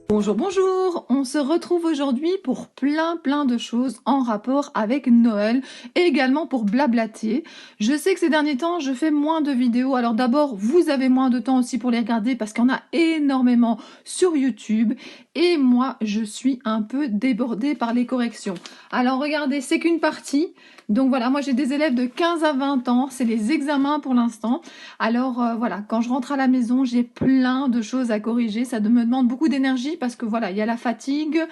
Bonjour, bonjour! On se retrouve aujourd'hui pour plein de choses en rapport avec Noël et également pour blablater. Je sais que ces derniers temps, je fais moins de vidéos. Alors d'abord, vous avez moins de temps aussi pour les regarder parce qu'il y en a énormément sur YouTube. Et moi, je suis un peu débordée par les corrections. Alors regardez, c'est qu'une partie. Donc voilà, moi j'ai des élèves de 15 à 20 ans. C'est les examens pour l'instant. Alors voilà, quand je rentre à la maison, j'ai plein de choses à corriger. Ça me demande beaucoup d'énergie parce que voilà, il y a la fatigue.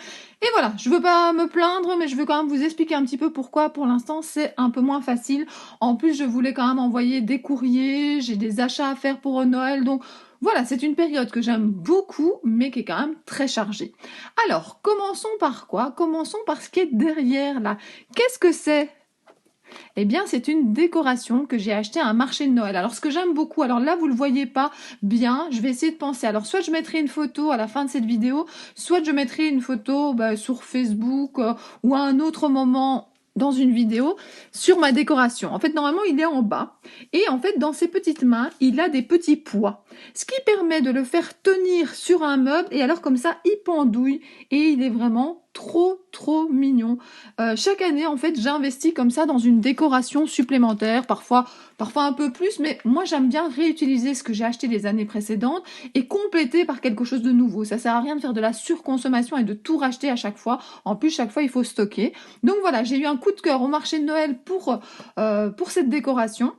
Et voilà, je veux pas me plaindre, mais je veux quand même vous expliquer un petit peu pourquoi pour l'instant c'est un peu moins facile. En plus, je voulais quand même envoyer des courriers, j'ai des achats à faire pour Noël, donc voilà, c'est une période que j'aime beaucoup, mais qui est quand même très chargée. Alors, commençons par quoi? Commençons par ce qui est derrière là. Qu'est-ce que c'est? Eh bien, c'est une décoration que j'ai achetée à un marché de Noël. Alors, ce que j'aime beaucoup, alors là, vous le voyez pas bien, je vais essayer de penser. Alors, soit je mettrai une photo à la fin de cette vidéo, soit je mettrai une photo sur Facebook ou à un autre moment dans une vidéo sur ma décoration. En fait, normalement, il est en bas. Et en fait, dans ses petites mains, il a des petits poids. Ce qui permet de le faire tenir sur un meuble. Et alors, comme ça, il pendouille. Et il est vraiment trop mignon. Chaque année, en fait, j'investis comme ça dans une décoration supplémentaire, parfois un peu plus, mais moi j'aime bien réutiliser ce que j'ai acheté les années précédentes et compléter par quelque chose de nouveau. Ça sert à rien de faire de la surconsommation et de tout racheter à chaque fois. En plus, chaque fois, il faut stocker. Donc voilà, j'ai eu un coup de cœur au marché de Noël pour cette décoration.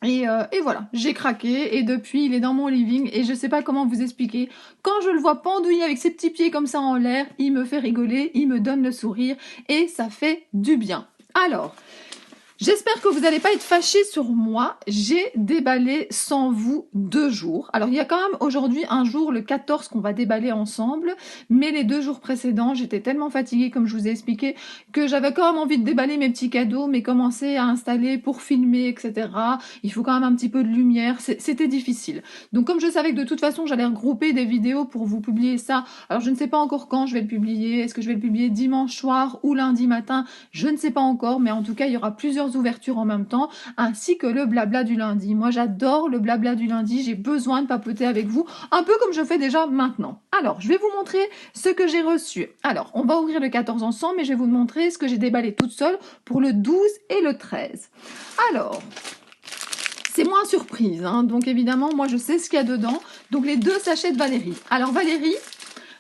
Et voilà, j'ai craqué et depuis il est dans mon living et je sais pas comment vous expliquer. Quand je le vois pendouiller avec ses petits pieds comme ça en l'air, il me fait rigoler, il me donne le sourire et ça fait du bien. Alors, j'espère que vous n'allez pas être fâchés sur moi. J'ai déballé sans vous 2 jours. Alors, il y a quand même aujourd'hui un jour, le 14, qu'on va déballer ensemble. Mais les 2 jours précédents, j'étais tellement fatiguée, comme je vous ai expliqué, que j'avais quand même envie de déballer mes petits cadeaux, mais commencer à installer pour filmer, etc. Il faut quand même un petit peu de lumière. C'était difficile. Donc, comme je savais que de toute façon, j'allais regrouper des vidéos pour vous publier ça. Alors, je ne sais pas encore quand je vais le publier. Est-ce que je vais le publier dimanche soir ou lundi matin? Je ne sais pas encore, mais en tout cas, il y aura plusieurs ouvertures en même temps, ainsi que le blabla du lundi. Moi, j'adore le blabla du lundi, j'ai besoin de papoter avec vous, un peu comme je fais déjà maintenant. Alors, je vais vous montrer ce que j'ai reçu. Alors, on va ouvrir le 14 ensemble, mais je vais vous montrer ce que j'ai déballé toute seule pour le 12 et le 13. Alors, c'est moins surprise, hein, donc évidemment, moi, je sais ce qu'il y a dedans. Donc, les 2 sachets de Valérie. Alors, Valérie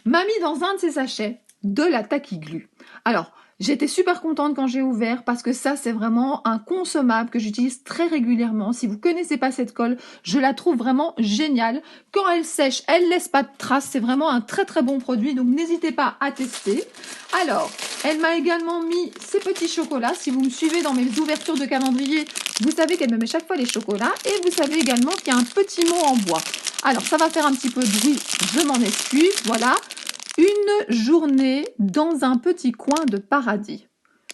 m'a mis dans un de ses sachets de la taquiglu. Alors, j'étais super contente quand j'ai ouvert parce que ça, c'est vraiment un consommable que j'utilise très régulièrement. Si vous connaissez pas cette colle, je la trouve vraiment géniale. Quand elle sèche, elle laisse pas de traces. C'est vraiment un très bon produit, donc n'hésitez pas à tester. Alors, elle m'a également mis ces petits chocolats. Si vous me suivez dans mes ouvertures de calendrier, vous savez qu'elle me met chaque fois les chocolats. Et vous savez également qu'il y a un petit mot en bois. Alors, ça va faire un petit peu de bruit, je m'en excuse. Voilà. Une journée dans un petit coin de paradis.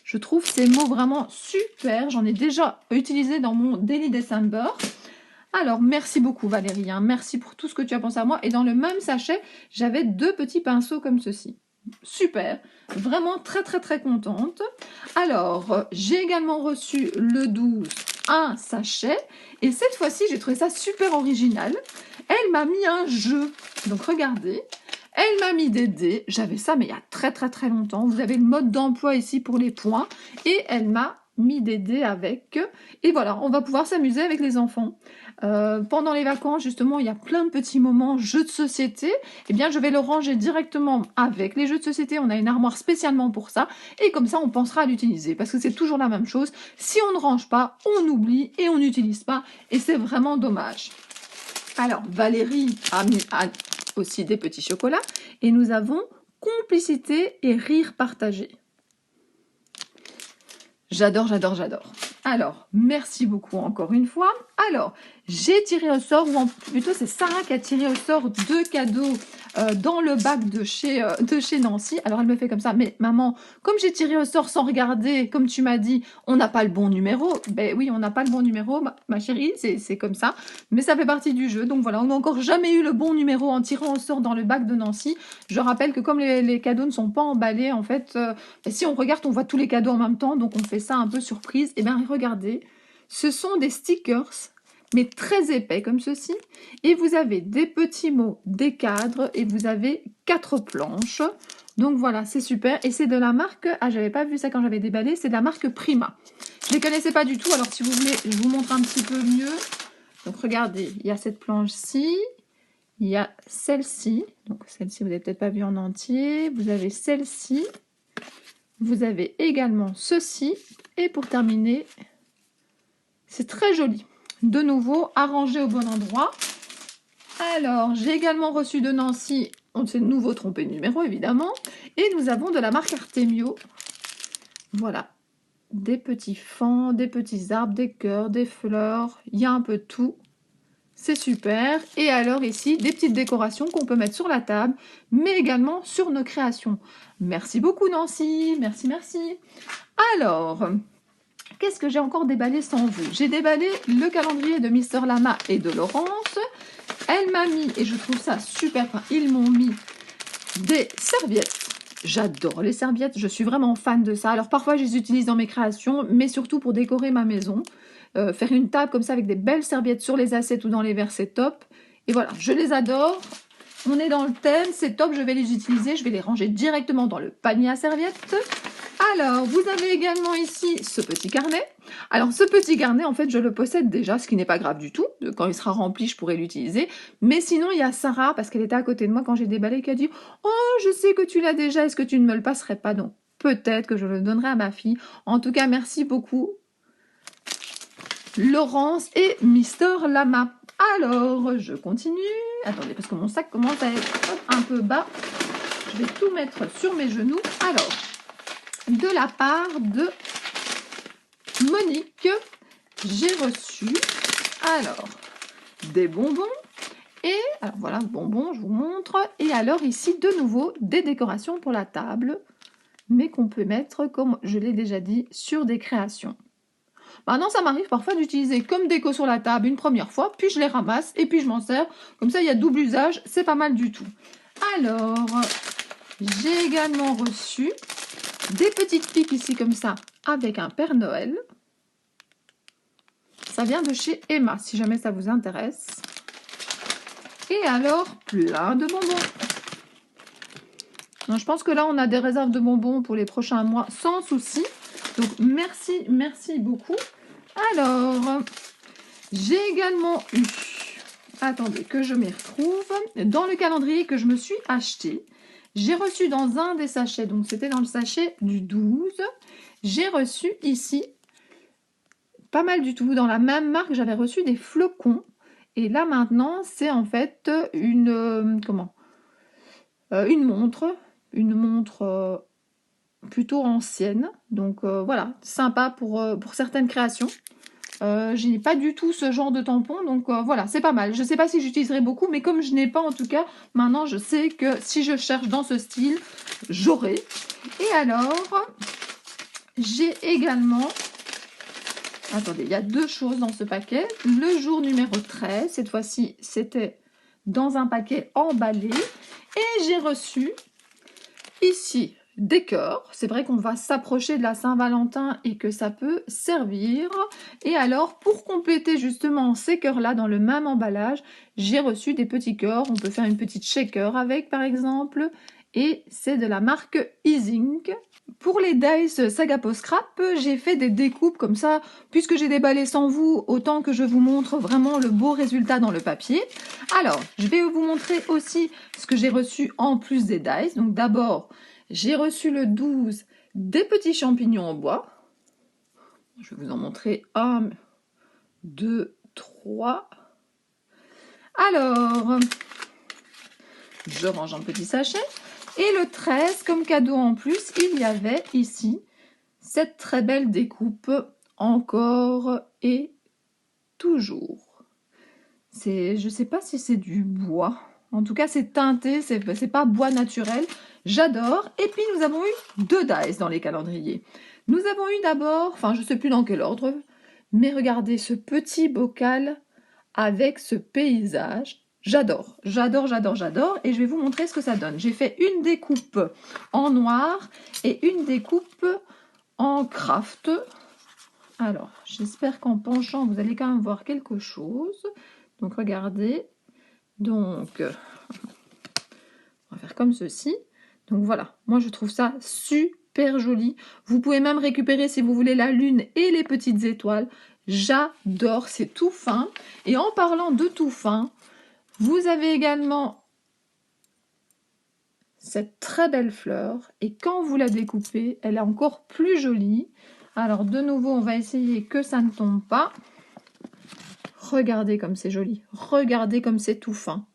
Je trouve ces mots vraiment super. J'en ai déjà utilisé dans mon Daily December. Alors, merci beaucoup Valérie. Hein. Merci pour tout ce que tu as pensé à moi. Et dans le même sachet, j'avais 2 petits pinceaux comme ceci. Super. Vraiment très contente. Alors, j'ai également reçu le 12 un sachet. Et cette fois-ci, j'ai trouvé ça super original. Elle m'a mis un jeu. Donc, regardez. Elle m'a mis des dés, j'avais ça mais il y a très longtemps, vous avez le mode d'emploi ici pour les points, et elle m'a mis des dés avec, et voilà, on va pouvoir s'amuser avec les enfants. Pendant les vacances, justement, il y a plein de petits moments jeux de société, eh bien je vais le ranger directement avec les jeux de société, on a une armoire spécialement pour ça, et comme ça on pensera à l'utiliser, parce que c'est toujours la même chose, si on ne range pas, on oublie et on n'utilise pas, et c'est vraiment dommage. Alors, Valérie a mis aussi des petits chocolats et nous avons complicité et rire partagé. J'adore. Alors, merci beaucoup encore une fois. Alors, j'ai tiré au sort, ou plutôt c'est Sarah qui a tiré au sort 2 cadeaux dans le bac de chez Nancy. Alors, elle me fait comme ça, mais maman, comme j'ai tiré au sort sans regarder, comme tu m'as dit, on n'a pas le bon numéro. Ben oui, on n'a pas le bon numéro, ma chérie, c'est comme ça. Mais ça fait partie du jeu. Donc voilà, on n'a encore jamais eu le bon numéro en tirant au sort dans le bac de Nancy. Je rappelle que comme les cadeaux ne sont pas emballés, en fait, si on regarde, on voit tous les cadeaux en même temps. Donc on fait ça un peu surprise. Et bien, regardez, ce sont des stickers mais très épais comme ceci. Et vous avez des petits mots, des cadres, et vous avez 4 planches. Donc voilà, c'est super. Et c'est de la marque, ah j'avais pas vu ça quand j'avais déballé, c'est de la marque Prima. Je les connaissais pas du tout, alors si vous voulez, je vous montre un petit peu mieux. Donc regardez, il y a cette planche-ci, il y a celle-ci. Donc celle-ci, vous n'avez peut-être pas vu en entier. Vous avez celle-ci. Vous avez également ceci. Et pour terminer, c'est très joli. De nouveau, arrangé au bon endroit. Alors, j'ai également reçu de Nancy, on s'est de nouveau trompé de numéro évidemment. Et nous avons de la marque Artemio. Voilà. Des petits fans, des petits arbres, des cœurs, des fleurs. Il y a un peu de tout. C'est super. Et alors ici, des petites décorations qu'on peut mettre sur la table, mais également sur nos créations. Merci beaucoup Nancy. Merci, merci. Alors, qu'est-ce que j'ai encore déballé sans vous? J'ai déballé le calendrier de Mister Lama et de Laurence. Elle m'a mis, et je trouve ça super, enfin, ils m'ont mis des serviettes. J'adore les serviettes, je suis vraiment fan de ça. Alors parfois je les utilise dans mes créations, mais surtout pour décorer ma maison. Faire une table comme ça avec des belles serviettes sur les assiettes ou dans les verres, c'est top. Et voilà, je les adore. On est dans le thème, c'est top, je vais les utiliser. Je vais les ranger directement dans le panier à serviettes. Alors, vous avez également ici ce petit carnet. Alors, ce petit carnet, en fait, je le possède déjà, ce qui n'est pas grave du tout. Quand il sera rempli, je pourrai l'utiliser. Mais sinon, il y a Sarah, parce qu'elle était à côté de moi quand j'ai déballé, qui a dit « Oh, je sais que tu l'as déjà, est-ce que tu ne me le passerais pas ?» Donc, peut-être que je le donnerai à ma fille. En tout cas, merci beaucoup, Laurence et Mister Lama. Alors, je continue. Attendez, parce que mon sac commence à être un peu bas. Je vais tout mettre sur mes genoux. Alors, de la part de Monique, j'ai reçu alors des bonbons et alors voilà, bonbons, je vous montre. Et alors ici, de nouveau, des décorations pour la table, mais qu'on peut mettre, comme je l'ai déjà dit, sur des créations. Maintenant, ça m'arrive parfois d'utiliser comme déco sur la table une première fois, puis je les ramasse et puis je m'en sers. Comme ça, il y a double usage, c'est pas mal du tout. Alors, j'ai également reçu des petites piques ici comme ça, avec un Père Noël. Ça vient de chez Emma, si jamais ça vous intéresse. Et alors, plein de bonbons. Donc, je pense que là, on a des réserves de bonbons pour les prochains mois, sans souci. Donc, merci, merci beaucoup. Alors, j'ai également eu, attendez, que je m'y retrouve, dans le calendrier que je me suis acheté. J'ai reçu dans un des sachets, donc c'était dans le sachet du 12, j'ai reçu ici, pas mal du tout, dans la même marque, j'avais reçu des flocons. Et là maintenant, c'est en fait une montre plutôt ancienne. Donc voilà, sympa pour certaines créations. Je n'ai pas du tout ce genre de tampon, donc voilà, c'est pas mal. Je ne sais pas si j'utiliserai beaucoup, mais comme je n'ai pas en tout cas, maintenant je sais que si je cherche dans ce style, j'aurai. Et alors, j'ai également... Attendez, il y a deux choses dans ce paquet. Le jour numéro 13, cette fois-ci, c'était dans un paquet emballé. Et j'ai reçu ici des cœurs. C'est vrai qu'on va s'approcher de la Saint-Valentin et que ça peut servir. Et alors, pour compléter justement ces cœurs-là dans le même emballage, j'ai reçu des petits cœurs. On peut faire une petite shaker avec, par exemple. Et c'est de la marque Easing. Pour les dice Saga Post Scrap, j'ai fait des découpes comme ça, puisque j'ai déballé sans vous, autant que je vous montre vraiment le beau résultat dans le papier. Alors, je vais vous montrer aussi ce que j'ai reçu en plus des dice. Donc d'abord, j'ai reçu le 12 des petits champignons en bois. Je vais vous en montrer 1, 2, 3. Alors, je range un petit sachet. Et le 13, comme cadeau en plus, il y avait ici cette très belle découpe, encore et toujours. Je ne sais pas si c'est du bois. En tout cas, c'est teinté, c'est pas bois naturel. J'adore. Et puis, nous avons eu 2 dice dans les calendriers. Nous avons eu d'abord, enfin, je ne sais plus dans quel ordre, mais regardez ce petit bocal avec ce paysage. J'adore, j'adore, j'adore, j'adore. Et je vais vous montrer ce que ça donne. J'ai fait une découpe en noir et une découpe en craft. Alors, j'espère qu'en penchant, vous allez quand même voir quelque chose. Donc, regardez. Donc, on va faire comme ceci. Donc, voilà. Moi, je trouve ça super joli. Vous pouvez même récupérer, si vous voulez, la lune et les petites étoiles. J'adore. C'est tout fin. Et en parlant de tout fin, vous avez également cette très belle fleur. Et quand vous la découpez, elle est encore plus jolie. Alors, de nouveau, on va essayer que ça ne tombe pas. Regardez comme c'est joli. Regardez comme c'est tout fin.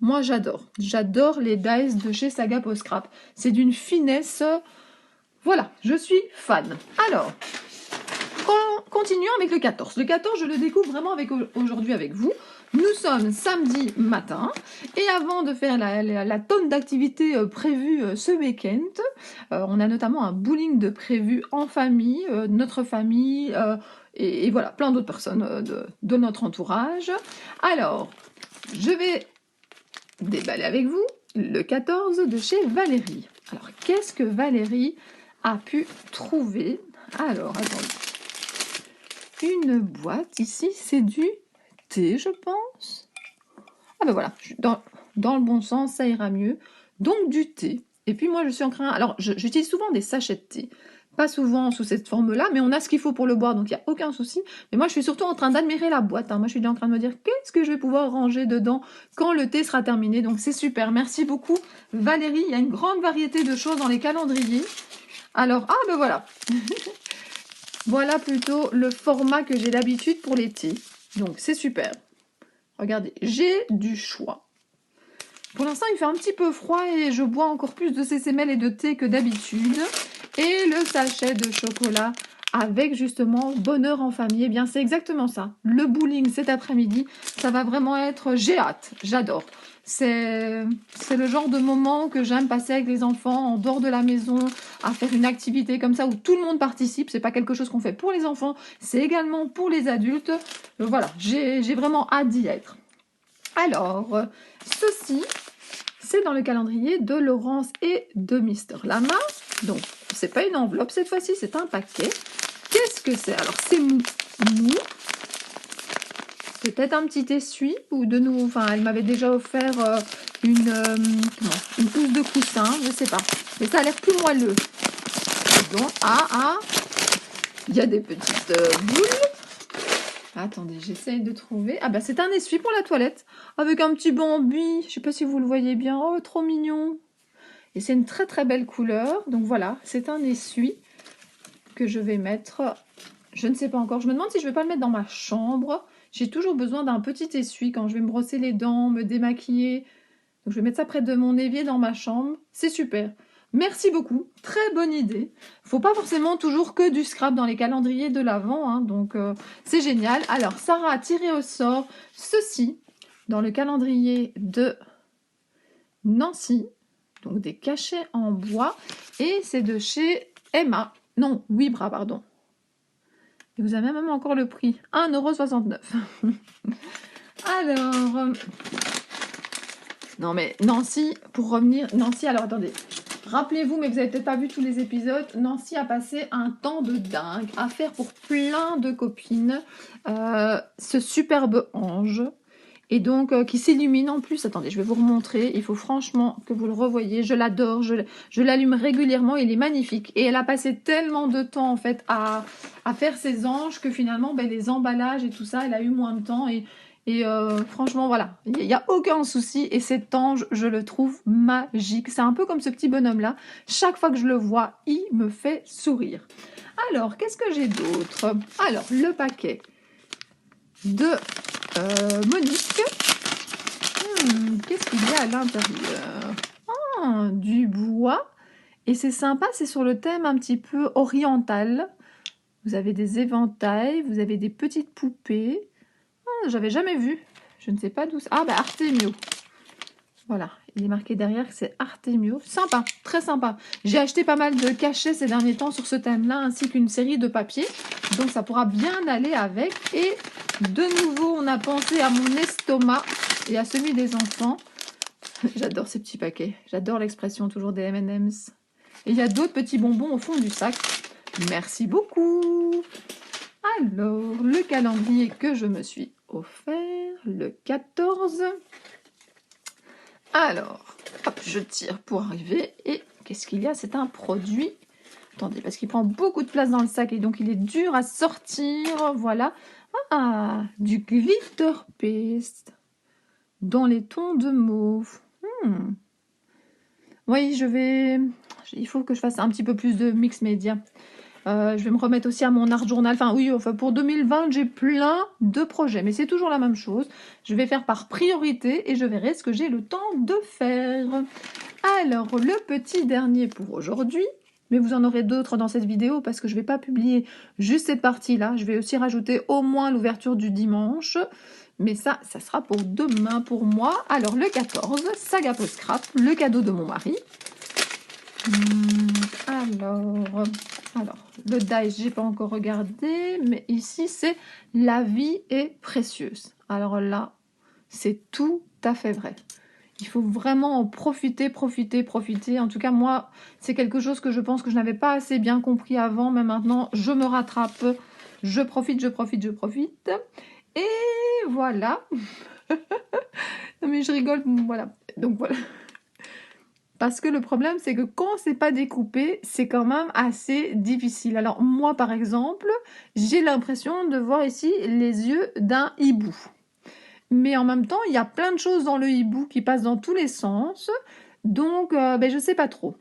Moi, j'adore. J'adore les dies de chez Saga Post Scrap. C'est d'une finesse. Voilà, je suis fan. Alors, continuons avec le 14. Le 14, je le découvre vraiment aujourd'hui avec vous. Nous sommes samedi matin et avant de faire la tonne d'activités prévues ce week-end, on a notamment un bowling de prévu en famille, notre famille et voilà, plein d'autres personnes de notre entourage. Alors, je vais déballer avec vous le 14 de chez Valérie. Alors, qu'est-ce que Valérie a pu trouver? Alors, attendez. Une boîte, ici, c'est du thé, je pense. Ah ben voilà, dans le bon sens, ça ira mieux. Donc, du thé. Et puis, moi, je suis en train... Alors, j'utilise souvent des sachets de thé. Pas souvent sous cette forme-là, mais on a ce qu'il faut pour le boire, donc il n'y a aucun souci. Mais moi, je suis surtout en train d'admirer la boîte. Moi, je suis en train de me dire qu'est-ce que je vais pouvoir ranger dedans quand le thé sera terminé. Donc, c'est super. Merci beaucoup, Valérie. Il y a une grande variété de choses dans les calendriers. Alors, ah ben voilà. Voilà plutôt le format que j'ai d'habitude pour les thés. Donc, c'est super. Regardez, j'ai du choix. Pour l'instant, il fait un petit peu froid et je bois encore plus de CCML et de thé que d'habitude. Et le sachet de chocolat avec justement bonheur en famille. Eh bien, c'est exactement ça. Le bowling cet après-midi, ça va vraiment être... J'ai hâte, j'adore. C'est le genre de moment que j'aime passer avec les enfants en dehors de la maison, à faire une activité comme ça où tout le monde participe. C'est pas quelque chose qu'on fait pour les enfants, c'est également pour les adultes. Voilà, j'ai vraiment hâte d'y être. Alors, ceci, c'est dans le calendrier de Laurence et de Mister Lama. Donc, c'est pas une enveloppe cette fois-ci, c'est un paquet. Qu'est-ce que c'est? Alors, c'est mou. Peut-être un petit essuie ou de nouveau. Enfin, elle m'avait déjà offert une housse de coussin, je sais pas. Mais ça a l'air plus moelleux. Donc, il y a des petites boules. Attendez, j'essaye de trouver. Ah bah c'est un essuie pour la toilette avec un petit bambi. Je sais pas si vous le voyez bien. Oh, trop mignon. Et c'est une très très belle couleur. Donc voilà, c'est un essuie que je vais mettre. Je ne sais pas encore. Je me demande si je vais pas le mettre dans ma chambre. J'ai toujours besoin d'un petit essuie quand je vais me brosser les dents, me démaquiller. Donc je vais mettre ça près de mon évier dans ma chambre. C'est super. Merci beaucoup, très bonne idée. Faut pas forcément toujours que du scrap dans les calendriers de l'Avent, hein, donc c'est génial. Alors, Sarah a tiré au sort ceci dans le calendrier de Nancy, donc des cachets en bois, et c'est de chez Emma, non, Wibra, pardon. Et vous avez même encore le prix, 1,69 €. Alors, non mais Nancy, pour revenir, Nancy, alors attendez. Rappelez-vous, mais vous n'avez peut-être pas vu tous les épisodes, Nancy a passé un temps de dingue à faire pour plein de copines ce superbe ange. Et donc, qui s'illumine en plus. Attendez, je vais vous remontrer. Il faut franchement que vous le revoyiez. Je l'adore. Je l'allume régulièrement. Il est magnifique. Et elle a passé tellement de temps, en fait, à faire ses anges que finalement, ben, les emballages et tout ça, elle a eu moins de temps. Et franchement, voilà, il n'y a aucun souci. Et cet ange, je le trouve magique. C'est un peu comme ce petit bonhomme-là. Chaque fois que je le vois, il me fait sourire. Alors, qu'est-ce que j'ai d'autre? Alors, le paquet de Monique. Qu'est-ce qu'il y a à l'intérieur? Du bois. Et c'est sympa, c'est sur le thème un petit peu oriental. Vous avez des éventails, vous avez des petites poupées. J'avais jamais vu. Je ne sais pas d'où c'est. Ah, bah Artemio. Voilà, il est marqué derrière que c'est Artemio. Sympa, très sympa. J'ai acheté pas mal de cachets ces derniers temps sur ce thème-là, ainsi qu'une série de papiers. Donc ça pourra bien aller avec. Et de nouveau, on a pensé à mon estomac et à celui des enfants. J'adore ces petits paquets. J'adore l'expression toujours des M&M's. Et il y a d'autres petits bonbons au fond du sac. Merci beaucoup. Alors, le calendrier que je me suis offert, le 14. Alors, hop, je tire pour arriver. Et qu'est-ce qu'il y a? C'est un produit. Attendez, parce qu'il prend beaucoup de place dans le sac et donc il est dur à sortir. Voilà. Ah, du glitter paste dans les tons de mauve. Oui, il faut que je fasse un petit peu plus de mix média. Je vais me remettre aussi à mon art journal. Enfin, oui, pour 2020, j'ai plein de projets, mais c'est toujours la même chose. Je vais faire par priorité et je verrai ce que j'ai le temps de faire. Alors, le petit dernier pour aujourd'hui, mais vous en aurez d'autres dans cette vidéo parce que je ne vais pas publier juste cette partie-là. Je vais aussi rajouter au moins l'ouverture du dimanche. Mais ça sera pour demain pour moi. Alors, le 14, Saga Post Scrap, le cadeau de mon mari. Alors, le dice, j'ai pas encore regardé, mais ici, c'est la vie est précieuse. Alors là, c'est tout à fait vrai. Il faut vraiment en profiter. En tout cas, moi, c'est quelque chose que je pense que je n'avais pas assez bien compris avant, mais maintenant, je me rattrape. Je profite. Et voilà. Non, mais je rigole, voilà. Donc voilà. Parce que le problème, c'est que quand c'est pas découpé, c'est quand même assez difficile. Alors moi, par exemple, j'ai l'impression de voir ici les yeux d'un hibou. Mais en même temps, il y a plein de choses dans le hibou qui passent dans tous les sens. Donc, je sais pas trop.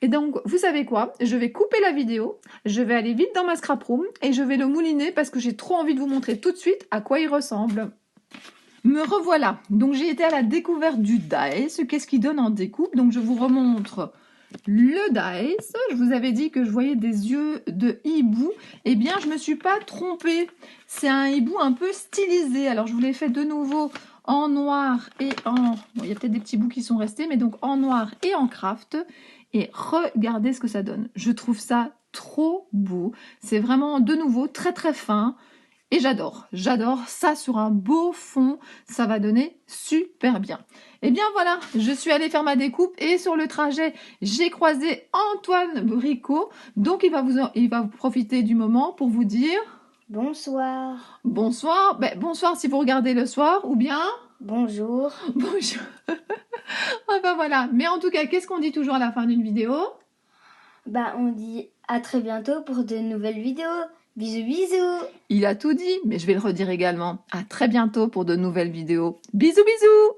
Et donc, vous savez quoi? Je vais couper la vidéo, je vais aller vite dans ma scrap room et je vais le mouliner parce que j'ai trop envie de vous montrer tout de suite à quoi il ressemble. Me revoilà. Donc j'ai été à la découverte du dice. Qu'est-ce qu'il donne en découpe? Donc je vous remontre le dice. Je vous avais dit que je voyais des yeux de hibou. Eh bien, je me suis pas trompée. C'est un hibou un peu stylisé. Alors je vous l'ai fait de nouveau en noir et en... Bon, il y a peut-être des petits bouts qui sont restés, mais donc en noir et en craft. Et regardez ce que ça donne. Je trouve ça trop beau. C'est vraiment de nouveau très très fin. Et j'adore ça sur un beau fond, ça va donner super bien. Et bien voilà, je suis allée faire ma découpe et sur le trajet, j'ai croisé Antoine Bricot. Donc il va vous profiter du moment pour vous dire... Bonsoir. Bonsoir, bonsoir si vous regardez le soir ou bien... Bonjour. Bonjour. Enfin voilà, mais en tout cas, qu'est-ce qu'on dit toujours à la fin d'une vidéo? On dit à très bientôt pour de nouvelles vidéos. Bisous, bisous. Il a tout dit, mais je vais le redire également. À très bientôt pour de nouvelles vidéos. Bisous, bisous.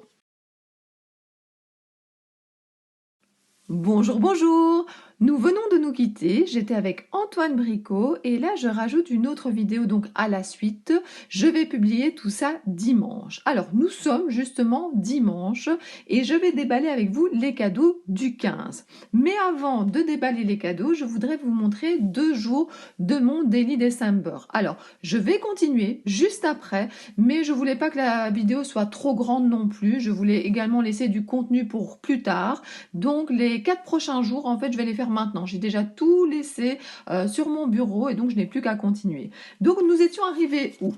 Bonjour. Nous venons de nous quitter, j'étais avec Antoine Bricot et là je rajoute une autre vidéo donc à la suite. Je vais publier tout ça dimanche. Alors nous sommes justement dimanche et je vais déballer avec vous les cadeaux du 15. Mais avant de déballer les cadeaux, je voudrais vous montrer 2 jours de mon Daily December. Alors je vais continuer juste après, mais je voulais pas que la vidéo soit trop grande non plus. Je voulais également laisser du contenu pour plus tard. Donc les 4 prochains jours, en fait, je vais les faire maintenant. J'ai déjà tout laissé sur mon bureau et donc je n'ai plus qu'à continuer. Donc nous étions arrivés où?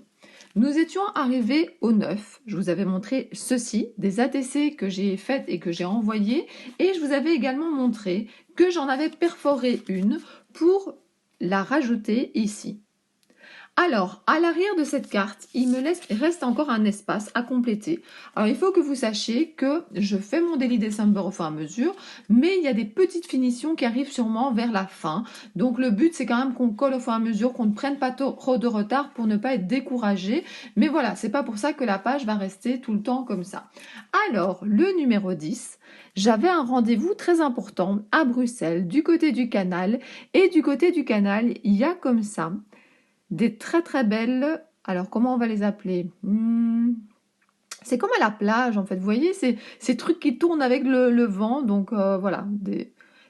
Nous étions arrivés au 9. Je vous avais montré ceci, des ATC que j'ai faites et que j'ai envoyées. Et je vous avais également montré que j'en avais perforé une pour la rajouter ici. Alors, à l'arrière de cette carte, il me reste encore un espace à compléter. Alors, il faut que vous sachiez que je fais mon Daily December au fur et à mesure, mais il y a des petites finitions qui arrivent sûrement vers la fin. Donc, le but, c'est quand même qu'on colle au fur et à mesure, qu'on ne prenne pas trop de retard pour ne pas être découragé. Mais voilà, c'est pas pour ça que la page va rester tout le temps comme ça. Alors, le numéro 10, j'avais un rendez-vous très important à Bruxelles, du côté du canal. Et du côté du canal, il y a comme ça des très très belles, alors comment on va les appeler? C'est comme à la plage en fait, vous voyez, ces trucs qui tournent avec le vent, donc voilà,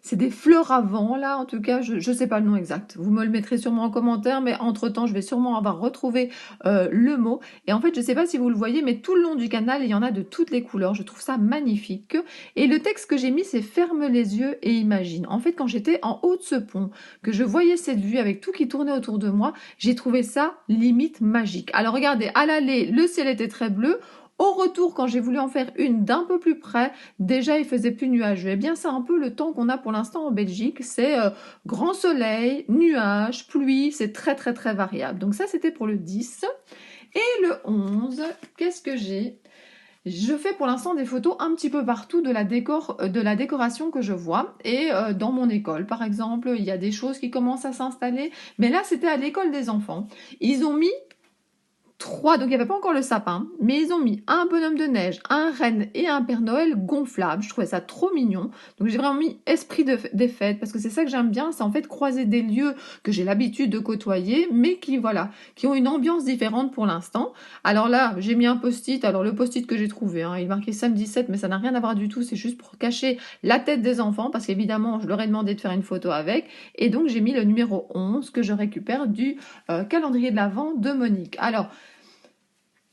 c'est des fleurs à vent là, en tout cas, je ne sais pas le nom exact. Vous me le mettrez sûrement en commentaire, mais entre-temps, je vais sûrement avoir retrouvé le mot. Et en fait, je ne sais pas si vous le voyez, mais tout le long du canal, il y en a de toutes les couleurs. Je trouve ça magnifique. Et le texte que j'ai mis, c'est « Ferme les yeux et imagine ». En fait, quand j'étais en haut de ce pont, que je voyais cette vue avec tout qui tournait autour de moi, j'ai trouvé ça limite magique. Alors regardez, à l'allée, le ciel était très bleu. Au retour, quand j'ai voulu en faire une d'un peu plus près, déjà il faisait plus nuageux. Eh bien, c'est un peu le temps qu'on a pour l'instant en Belgique. C'est grand soleil, nuages, pluie, c'est très très très variable. Donc ça, c'était pour le 10. Et le 11, qu'est-ce que j'ai? Je fais pour l'instant des photos un petit peu partout de la décoration que je vois. Et dans mon école, par exemple, il y a des choses qui commencent à s'installer. Mais là, c'était à l'école des enfants. Ils ont mis 3, donc il n'y avait pas encore le sapin, mais ils ont mis un bonhomme de neige, un renne et un Père Noël gonflable. Je trouvais ça trop mignon. Donc j'ai vraiment mis esprit des fêtes, parce que c'est ça que j'aime bien, c'est en fait croiser des lieux que j'ai l'habitude de côtoyer, mais qui ont une ambiance différente pour l'instant. Alors là, j'ai mis un post-it. Alors le post-it que j'ai trouvé, il marquait samedi 7, mais ça n'a rien à voir du tout. C'est juste pour cacher la tête des enfants, parce qu'évidemment, je leur ai demandé de faire une photo avec. Et donc j'ai mis le numéro 11 que je récupère du calendrier de l'Avent de Monique. Alors,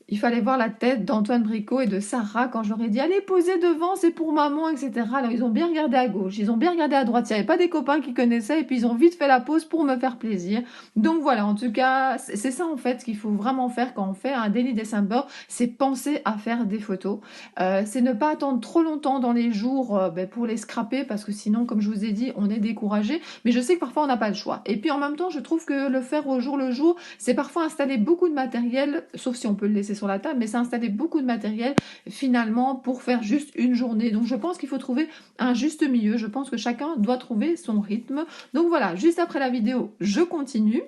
il fallait voir la tête d'Antoine Bricot et de Sarah quand je leur ai dit « Allez, posez devant, c'est pour maman, etc. » Alors, ils ont bien regardé à gauche, ils ont bien regardé à droite. Il n'y avait pas des copains qui connaissaient et puis ils ont vite fait la pause pour me faire plaisir. Donc voilà, en tout cas, c'est ça en fait qu'il faut vraiment faire quand on fait un Daily December, c'est penser à faire des photos. C'est ne pas attendre trop longtemps dans les jours pour les scraper, parce que sinon, comme je vous ai dit, on est découragé. Mais je sais que parfois, on n'a pas le choix. Et puis en même temps, je trouve que le faire au jour le jour, c'est parfois installer beaucoup de matériel, sauf si on peut le laisser sur la table, mais c'est installer beaucoup de matériel finalement pour faire juste une journée. Donc je pense qu'il faut trouver un juste milieu. Je pense que chacun doit trouver son rythme. Donc voilà, juste après la vidéo, je continue.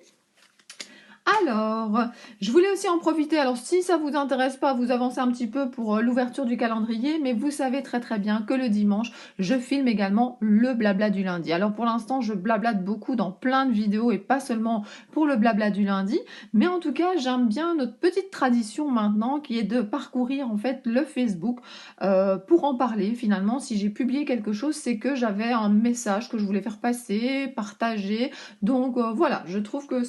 Alors, je voulais aussi en profiter. Alors, si ça vous intéresse pas, vous avancez un petit peu pour l'ouverture du calendrier, mais vous savez très très bien que le dimanche, je filme également le blabla du lundi. Alors, pour l'instant, je blablate beaucoup dans plein de vidéos et pas seulement pour le blabla du lundi, mais en tout cas, j'aime bien notre petite tradition maintenant qui est de parcourir en fait le Facebook pour en parler. Finalement, si j'ai publié quelque chose, c'est que j'avais un message que je voulais faire passer, partager. Donc voilà, je trouve que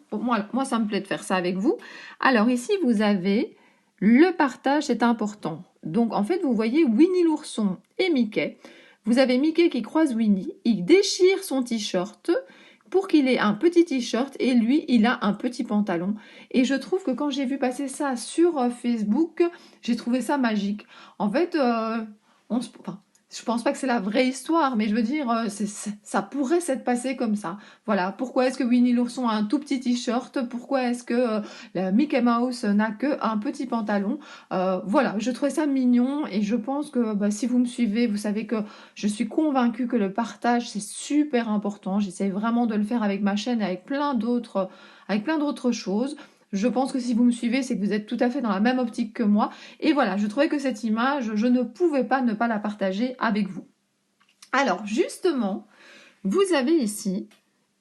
pour moi, ça me plaît de faire ça avec vous. Alors ici, vous avez le partage, c'est important. Donc en fait, vous voyez Winnie l'ourson et Mickey. Vous avez Mickey qui croise Winnie, il déchire son t-shirt pour qu'il ait un petit t-shirt et lui, il a un petit pantalon. Et je trouve que quand j'ai vu passer ça sur Facebook, j'ai trouvé ça magique. En fait, je pense pas que c'est la vraie histoire, mais je veux dire, ça pourrait s'être passé comme ça. Voilà. Pourquoi est-ce que Winnie l'ourson a un tout petit t-shirt? Pourquoi est-ce que la Mickey Mouse n'a que un petit pantalon? Voilà. Je trouvais ça mignon et je pense que si vous me suivez, vous savez que je suis convaincue que le partage, c'est super important. J'essaie vraiment de le faire avec ma chaîne et avec plein d'autres choses. Je pense que si vous me suivez, c'est que vous êtes tout à fait dans la même optique que moi. Et voilà, je trouvais que cette image, je ne pouvais pas ne pas la partager avec vous. Alors, justement, vous avez ici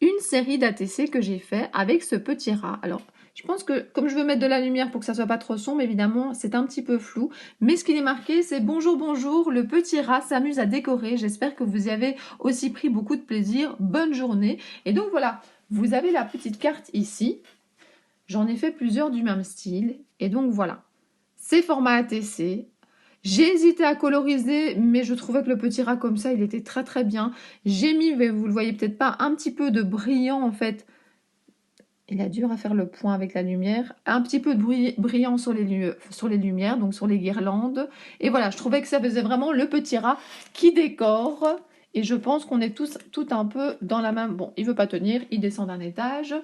une série d'ATC que j'ai fait avec ce petit rat. Alors, je pense que, comme je veux mettre de la lumière pour que ça soit pas trop sombre, évidemment, c'est un petit peu flou. Mais ce qu'il est marqué, c'est « Bonjour, bonjour, le petit rat s'amuse à décorer. J'espère que vous y avez aussi pris beaucoup de plaisir. Bonne journée. » Et donc, voilà, vous avez la petite carte ici. J'en ai fait plusieurs du même style. Et donc, voilà. C'est format ATC. J'ai hésité à coloriser, mais je trouvais que le petit rat comme ça, il était très très bien. J'ai mis, vous le voyez peut-être pas, un petit peu de brillant en fait. Il a dur à faire le point avec la lumière. Un petit peu de brillant sur les lumières, donc sur les guirlandes. Et voilà, je trouvais que ça faisait vraiment le petit rat qui décore. Et je pense qu'on est tous tout un peu dans la même... Bon, il veut pas tenir, il descend d'un étage.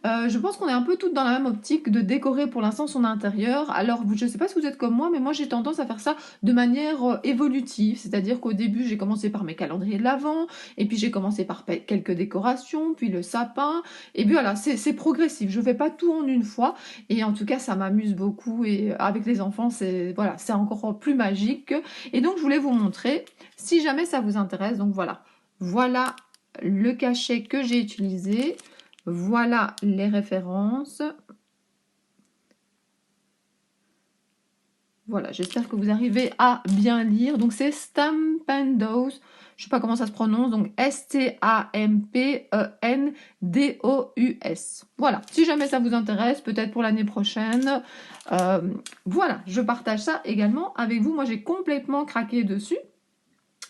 Je pense qu'on est un peu toutes dans la même optique de décorer pour l'instant son intérieur. Alors, je ne sais pas si vous êtes comme moi, mais moi j'ai tendance à faire ça de manière évolutive. C'est-à-dire qu'au début, j'ai commencé par mes calendriers de l'Avent, et puis j'ai commencé par quelques décorations, puis le sapin. Et puis voilà, c'est progressif. Je ne fais pas tout en une fois. Et en tout cas, ça m'amuse beaucoup. Et avec les enfants, c'est encore plus magique. Et donc, je voulais vous montrer, si jamais ça vous intéresse. Donc voilà, voilà le cachet que j'ai utilisé. Voilà les références. Voilà, j'espère que vous arrivez à bien lire. Donc c'est Stampendos, je ne sais pas comment ça se prononce, donc Stampendous. Voilà, si jamais ça vous intéresse, peut-être pour l'année prochaine. Voilà, je partage ça également avec vous. Moi, j'ai complètement craqué dessus.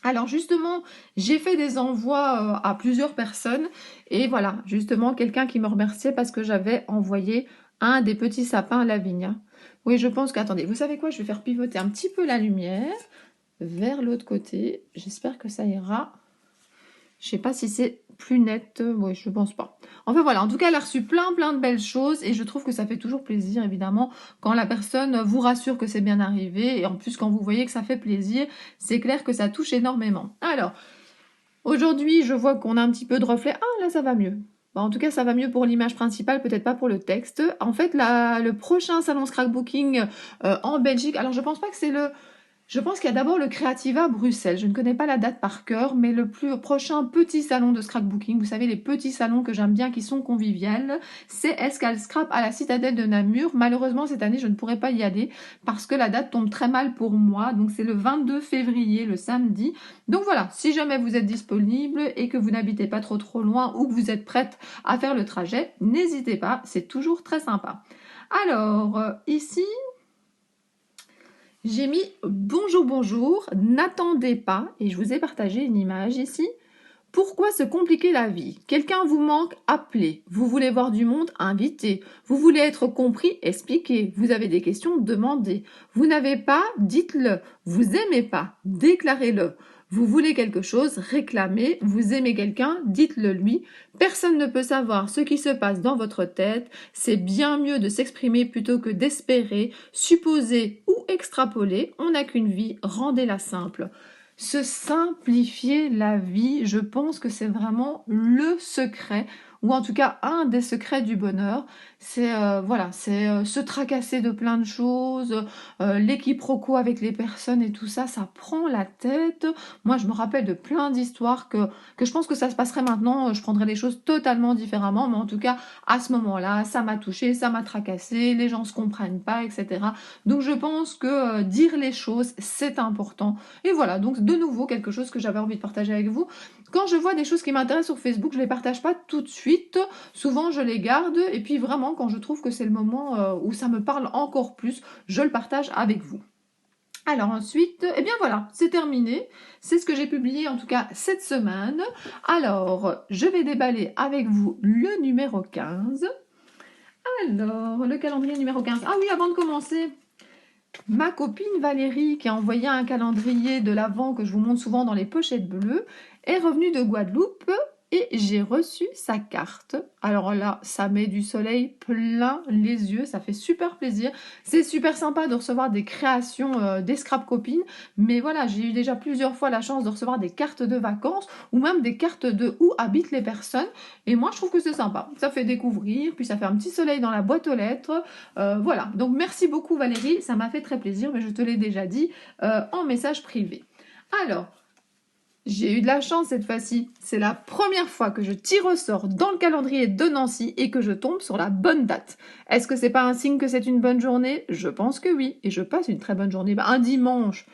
Alors justement, j'ai fait des envois à plusieurs personnes et voilà, justement, quelqu'un qui me remerciait parce que j'avais envoyé un des petits sapins à Lavinia. Oui, je pense que... Attendez, vous savez quoi? Je vais faire pivoter un petit peu la lumière vers l'autre côté. J'espère que ça ira. Je sais pas si c'est plus net. Oui, je pense pas. Enfin voilà, en tout cas, elle a reçu plein de belles choses et je trouve que ça fait toujours plaisir, évidemment, quand la personne vous rassure que c'est bien arrivé et en plus, quand vous voyez que ça fait plaisir, c'est clair que ça touche énormément. Alors, aujourd'hui, je vois qu'on a un petit peu de reflet. Ah, là, ça va mieux. Bon, en tout cas, ça va mieux pour l'image principale, peut-être pas pour le texte. En fait, le prochain salon scrapbooking en Belgique, alors je pense pas que c'est le... Je pense qu'il y a d'abord le Creativa Bruxelles. Je ne connais pas la date par cœur, mais le plus prochain petit salon de scrapbooking, vous savez, les petits salons que j'aime bien, qui sont conviviales, c'est Escal Scrap à la Citadelle de Namur. Malheureusement, cette année, je ne pourrai pas y aller parce que la date tombe très mal pour moi. Donc, c'est le 22 février, le samedi. Donc voilà, si jamais vous êtes disponible et que vous n'habitez pas trop loin ou que vous êtes prête à faire le trajet, n'hésitez pas, c'est toujours très sympa. Alors, ici... J'ai mis bonjour, n'attendez pas, et je vous ai partagé une image ici. Pourquoi se compliquer la vie? Quelqu'un vous manque, appelez. Vous voulez voir du monde, invitez. Vous voulez être compris, expliquez. Vous avez des questions, demandez. Vous n'avez pas, dites-le. Vous aimez pas, déclarez-le. Vous voulez quelque chose, réclamez. Vous aimez quelqu'un, dites-le lui. Personne ne peut savoir ce qui se passe dans votre tête. C'est bien mieux de s'exprimer plutôt que d'espérer, supposer ou extrapoler. On n'a qu'une vie, rendez-la simple. Se simplifier la vie, je pense que c'est vraiment le secret, ou en tout cas un des secrets du bonheur. C'est voilà, c'est se tracasser de plein de choses, les quiproquos avec les personnes et tout ça, ça prend la tête. Moi, je me rappelle de plein d'histoires que je pense que ça se passerait maintenant, je prendrais les choses totalement différemment, mais en tout cas, à ce moment-là, ça m'a touchée, ça m'a tracassée, les gens se comprennent pas, etc. Donc, je pense que dire les choses, c'est important. Et voilà, donc de nouveau, quelque chose que j'avais envie de partager avec vous. Quand je vois des choses qui m'intéressent sur Facebook, je les partage pas tout de suite. Souvent, je les garde. Et puis vraiment, quand je trouve que c'est le moment où ça me parle encore plus, je le partage avec vous. Alors ensuite, eh bien voilà, c'est terminé. C'est ce que j'ai publié en tout cas cette semaine. Alors, je vais déballer avec vous le numéro 15. Alors, le calendrier numéro 15. Ah oui, avant de commencer, ma copine Valérie, qui a envoyé un calendrier de l'Avent que je vous montre souvent dans les pochettes bleues, est revenue de Guadeloupe et j'ai reçu sa carte. Alors là, ça met du soleil plein les yeux, ça fait super plaisir. C'est super sympa de recevoir des créations des scrap copines, mais voilà, j'ai eu déjà plusieurs fois la chance de recevoir des cartes de vacances ou même des cartes de où habitent les personnes. Et moi, je trouve que c'est sympa. Ça fait découvrir, puis ça fait un petit soleil dans la boîte aux lettres. Voilà, donc merci beaucoup Valérie, ça m'a fait très plaisir, mais je te l'ai déjà dit en message privé. Alors, j'ai eu de la chance cette fois-ci. C'est la première fois que je tire au sort dans le calendrier de Nancy et que je tombe sur la bonne date. Est-ce que c'est pas un signe que c'est une bonne journée? Je pense que oui. Et je passe une très bonne journée. Un dimanche.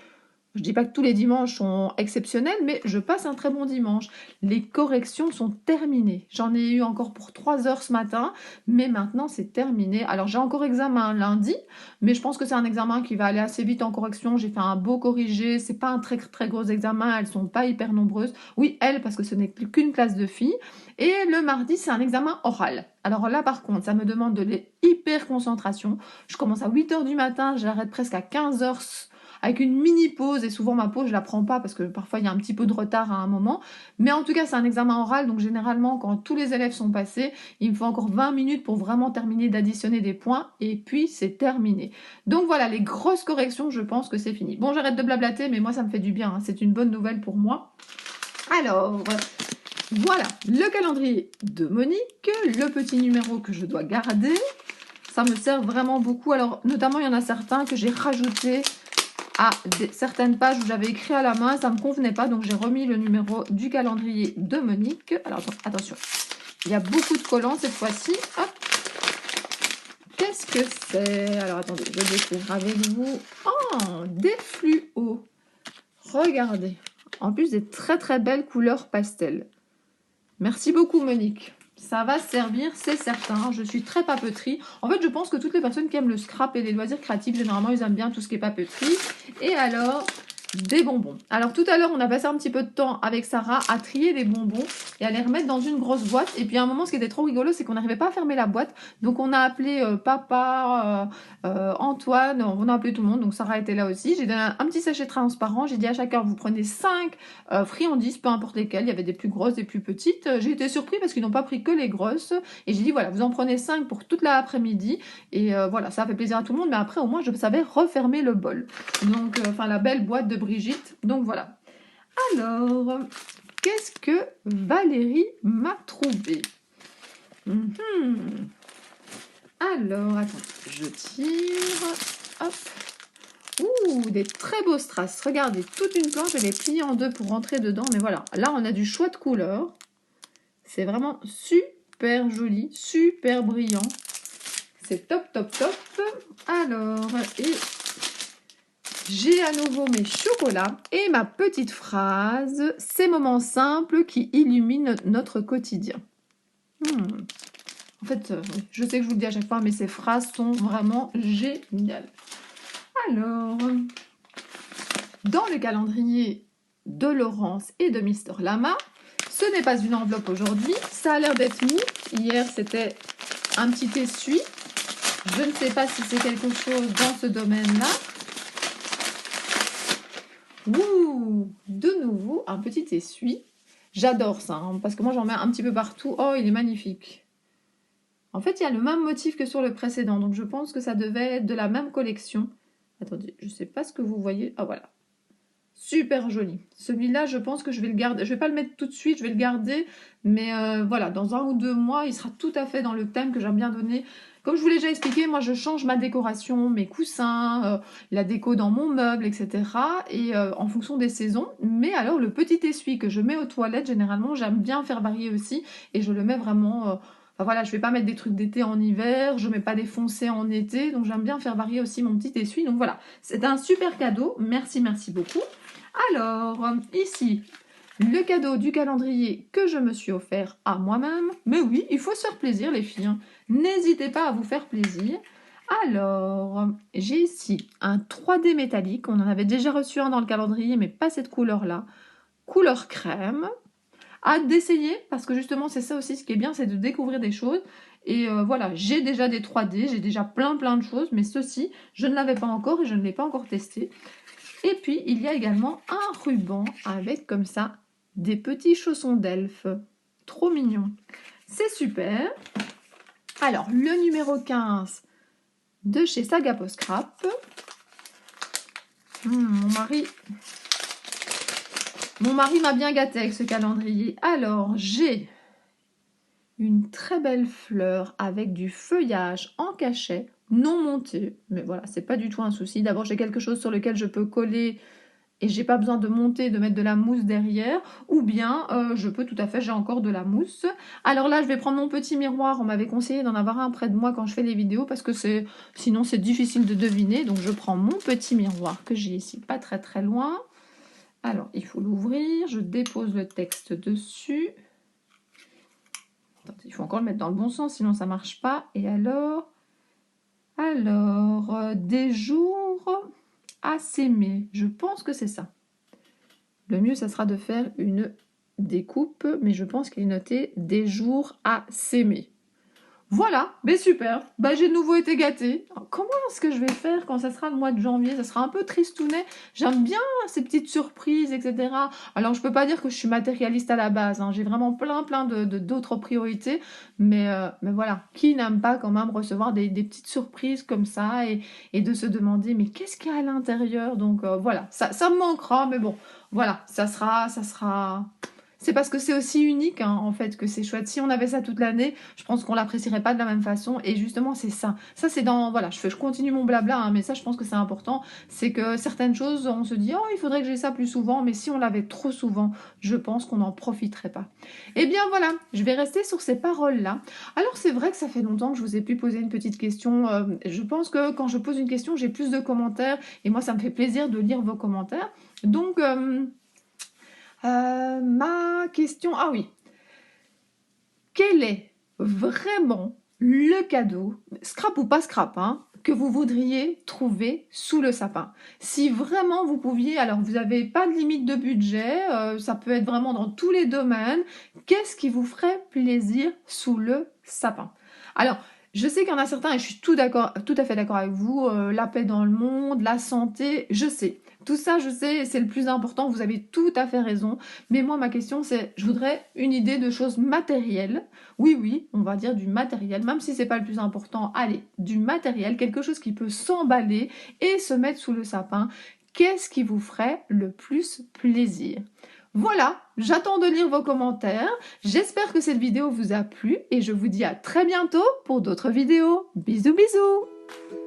Je dis pas que tous les dimanches sont exceptionnels, mais je passe un très bon dimanche. Les corrections sont terminées. J'en ai eu encore pour 3 heures ce matin, mais maintenant c'est terminé. Alors j'ai encore examen lundi, mais je pense que c'est un examen qui va aller assez vite en correction. J'ai fait un beau corrigé, c'est pas un très gros examen, elles sont pas hyper nombreuses. Oui, elles, parce que ce n'est plus qu'une classe de filles. Et le mardi, c'est un examen oral. Alors là, par contre, ça me demande de l'hyper concentration. Je commence à 8 heures du matin, j'arrête presque à 15 heures avec une mini pause, et souvent ma pause je la prends pas parce que parfois il y a un petit peu de retard à un moment, mais en tout cas c'est un examen oral, donc généralement quand tous les élèves sont passés, il me faut encore 20 minutes pour vraiment terminer d'additionner des points, et puis c'est terminé. Donc voilà, les grosses corrections, je pense que c'est fini. Bon, j'arrête de blablater, mais moi ça me fait du bien, hein. C'est une bonne nouvelle pour moi. Alors, voilà, le calendrier de Monique, le petit numéro que je dois garder, ça me sert vraiment beaucoup. Alors notamment il y en a certains que j'ai rajoutés à certaines pages où j'avais écrit à la main, ça ne me convenait pas, donc j'ai remis le numéro du calendrier de Monique. Alors attention, il y a beaucoup de collants cette fois-ci. Qu'est-ce que c'est? Alors attendez, je découvre avec vous. Oh, des fluos. Regardez. En plus, des très belles couleurs pastel. Merci beaucoup Monique. Ça va servir, c'est certain. Je suis très papeterie. En fait, je pense que toutes les personnes qui aiment le scrap et les loisirs créatifs, généralement, ils aiment bien tout ce qui est papeterie. Et alors, des bonbons. Alors tout à l'heure, on a passé un petit peu de temps avec Sarah à trier les bonbons et à les remettre dans une grosse boîte. Et puis à un moment, ce qui était trop rigolo, c'est qu'on n'arrivait pas à fermer la boîte. Donc on a appelé papa, Antoine, on a appelé tout le monde. Donc Sarah était là aussi. J'ai donné un petit sachet transparent. J'ai dit à chacun, vous prenez 5 friandises, peu importe lesquelles. Il y avait des plus grosses, des plus petites. J'ai été surpris parce qu'ils n'ont pas pris que les grosses. Et j'ai dit, voilà, vous en prenez 5 pour toute l'après-midi. Et voilà, ça a fait plaisir à tout le monde. Mais après, au moins, je savais refermer le bol. Donc, enfin, la belle boîte de Brigitte. Donc voilà. Alors, qu'est-ce que Valérie m'a trouvé? Alors, attends, je tire. Hop. Ouh, des très beaux strass. Regardez, toute une planche, je l'ai pliée en deux pour rentrer dedans. Mais voilà, là, on a du choix de couleur. C'est vraiment super joli, super brillant. C'est top, top, top. Alors, et j'ai à nouveau mes chocolats et ma petite phrase, ces moments simples qui illuminent notre quotidien. En fait, je sais que je vous le dis à chaque fois, mais ces phrases sont vraiment géniales. Alors, dans le calendrier de Laurence et de Mister Lama, ce n'est pas une enveloppe aujourd'hui, ça a l'air d'être mis. Hier, c'était un petit essuie. Je ne sais pas si c'est quelque chose dans ce domaine-là. Ouh, de nouveau, un petit essuie. J'adore ça, hein, parce que moi, j'en mets un petit peu partout. Oh, il est magnifique. En fait, il y a le même motif que sur le précédent, donc je pense que ça devait être de la même collection. Attendez, je ne sais pas ce que vous voyez. Ah, voilà. Super joli. Celui-là, je pense que je vais le garder. Je ne vais pas le mettre tout de suite, je vais le garder. Mais voilà, dans 1 ou 2 mois, il sera tout à fait dans le thème que j'aime bien donner. Comme je vous l'ai déjà expliqué, moi, je change ma décoration, mes coussins, la déco dans mon meuble, etc. Et en fonction des saisons. Mais alors, le petit essuie que je mets aux toilettes, généralement, j'aime bien faire varier aussi. Et je le mets vraiment... Enfin voilà, je ne vais pas mettre des trucs d'été en hiver, je ne mets pas des foncés en été. Donc, j'aime bien faire varier aussi mon petit essuie. Donc voilà, c'est un super cadeau. Merci, merci beaucoup. Alors, ici, le cadeau du calendrier que je me suis offert à moi-même. Mais oui, il faut se faire plaisir, les filles. Hein. N'hésitez pas à vous faire plaisir. Alors, j'ai ici un 3D métallique. On en avait déjà reçu un dans le calendrier, mais pas cette couleur-là. Couleur crème. Hâte d'essayer, parce que justement, c'est ça aussi, ce qui est bien, c'est de découvrir des choses. Et voilà, j'ai déjà des 3D, j'ai déjà plein de choses, mais ceci, je ne l'avais pas encore et je ne l'ai pas encore testé. Et puis, il y a également un ruban avec, comme ça, des petits chaussons d'elfe. Trop mignon. C'est super. Alors, le numéro 15 de chez Saga Post Scrap. Mon mari m'a bien gâté avec ce calendrier. Alors, j'ai une très belle fleur avec du feuillage en cachet, non monté. Mais voilà, c'est pas du tout un souci. D'abord, j'ai quelque chose sur lequel je peux coller et j'ai pas besoin de monter, de mettre de la mousse derrière, ou bien je peux tout à fait, j'ai encore de la mousse. Alors là, je vais prendre mon petit miroir, on m'avait conseillé d'en avoir un près de moi quand je fais les vidéos, parce que sinon c'est difficile de deviner, donc je prends mon petit miroir que j'ai ici, pas très loin. Alors, il faut l'ouvrir, je dépose le texte dessus. Attends, il faut encore le mettre dans le bon sens, sinon ça marche pas. Et alors, des jours à s'aimer. Je pense que c'est ça. Le mieux, ça sera de faire une découpe, mais je pense qu'il est noté des jours à s'aimer. Voilà, ben super, ben j'ai de nouveau été gâtée. Alors, comment est-ce que je vais faire quand ça sera le mois de janvier? Ça sera un peu tristounet. J'aime bien ces petites surprises, etc. Alors je peux pas dire que je suis matérialiste à la base, hein. J'ai vraiment plein d'autres priorités. Mais voilà, qui n'aime pas quand même recevoir des petites surprises comme ça et de se demander mais qu'est-ce qu'il y a à l'intérieur? Donc voilà, ça me manquera, mais bon, voilà, ça sera... C'est parce que c'est aussi unique, hein, en fait, que c'est chouette. Si on avait ça toute l'année, je pense qu'on l'apprécierait pas de la même façon. Et justement, c'est ça. Ça, c'est dans... Voilà, je continue mon blabla, hein, mais ça, je pense que c'est important. C'est que certaines choses, on se dit, oh, il faudrait que j'ai ça plus souvent. Mais si on l'avait trop souvent, je pense qu'on n'en profiterait pas. Eh bien, voilà, je vais rester sur ces paroles-là. Alors, c'est vrai que ça fait longtemps que je vous ai pu poser une petite question. Je pense que quand je pose une question, j'ai plus de commentaires. Et moi, ça me fait plaisir de lire vos commentaires. Donc... ma question, ah oui, quel est vraiment le cadeau, scrap ou pas scrap, hein, que vous voudriez trouver sous le sapin. Si vraiment vous pouviez, alors vous n'avez pas de limite de budget, ça peut être vraiment dans tous les domaines, qu'est-ce qui vous ferait plaisir sous le sapin? Alors, je sais qu'il y en a certains, et je suis tout à fait d'accord avec vous, la paix dans le monde, la santé, je sais. Tout ça, je sais, c'est le plus important, vous avez tout à fait raison. Mais moi, ma question, c'est, je voudrais une idée de choses matérielles. Oui, on va dire du matériel, même si c'est pas le plus important. Allez, du matériel, quelque chose qui peut s'emballer et se mettre sous le sapin. Qu'est-ce qui vous ferait le plus plaisir? Voilà, j'attends de lire vos commentaires. J'espère que cette vidéo vous a plu et je vous dis à très bientôt pour d'autres vidéos. Bisous bisous!